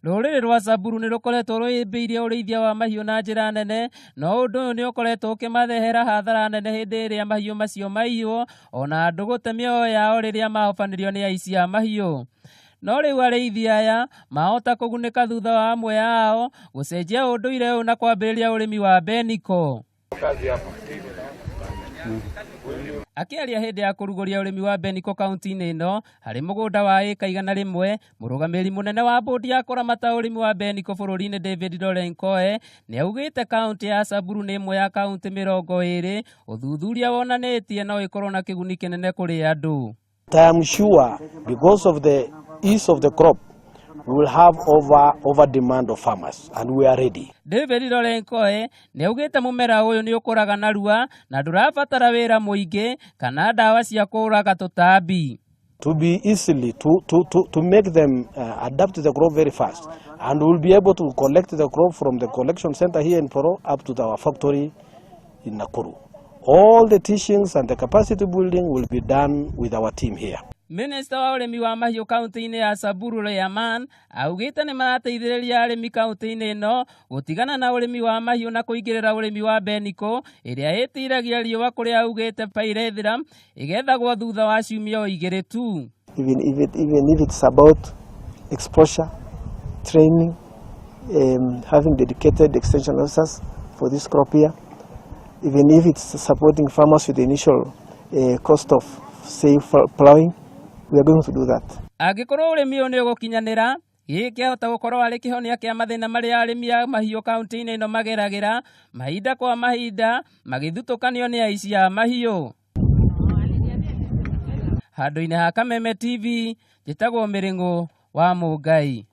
Rũrĩrĩ rwa Samburu nĩ rũkoretwo rũhĩmbĩirie ũrĩithia wa mahiũ na njĩra nene, no ũndũ ũyũ nĩ ũkoretwo ũkĩmathehera hathara nene hĩndĩ ĩrĩa mahiũ macio maiywo, ona andũ gũte mĩoyo yao rĩrĩa mahobanĩrio nĩ aici a mahiũ. No rĩu arĩithi aya mahota kũgunĩka thutha wa amwe ao gũcenjia ũndũire ũyũ na kwambĩrĩria ũrĩmi wa mbeniko. Akĩaria hĩndĩ ya kũrugũria ũrĩmi wa mbeniko kaunti-inĩ ĩno harĩ mũgũnda wa ĩka 100, mũrũgamĩrĩri mũnene wa bũndi ya kũramata ũrĩmi wa mbeniko bũrũri-inĩ David Lorenkoe nĩ augĩte kaunti ya Samburu nĩ ĩmwe ya kaunti 20 ũthuthuria wonanĩtie no ĩkorwo na kĩguni kĩnene kũrĩ andũ. I am sure because of the ease of the crop, we will have over demand of farmers and we are ready. David Lorenkoe nĩ augĩte mũmera ũyũ nĩ ũkũraga narua na ndũrabatara wĩra mũingĩ kana ndawa cia kũraga tũtambi. To be easily to make them adapt to the crop very fast, and we will be able to collect the crop from the collection center here in Poro up to our factory in Nakuru. All the teachings and the capacity building will be done with our team here. Minister wa ũrĩmi wa mahiũ kaunti-inĩ ya Samburu Leaman augĩte nĩ marateithĩrĩria arĩmi kaunti-inĩ ĩno gũtigana na ũrĩmi wa mahiũ na kũingĩrĩra ũrĩmi wa mbeniko ĩrĩa ĩtiragia riũa kũrĩa augĩte Pyrethrum ĩgethagwo thutha wa ciumia 2 tu. Even if it's about exposure, training, having dedicated extension officers for this crop year, even if it's supporting farmers with the initial cost of, say, plowing, we are going to do that. Angĩkorwo ũrĩmi ũyũ nĩ ũgũkinyanĩra, gĩkĩ kĩahota gũkorwo arĩ kĩhonia kĩa mathĩna marĩa arĩmi a mahiũ kaunti-inĩ ĩno mageragĩra mahinda kwa mahinda magĩthutũkanio nĩ aici a mahiũ. Handũ-inĩ ha Kameme TV, njĩtagwo Mĩrĩng'ũ wa Mũngai.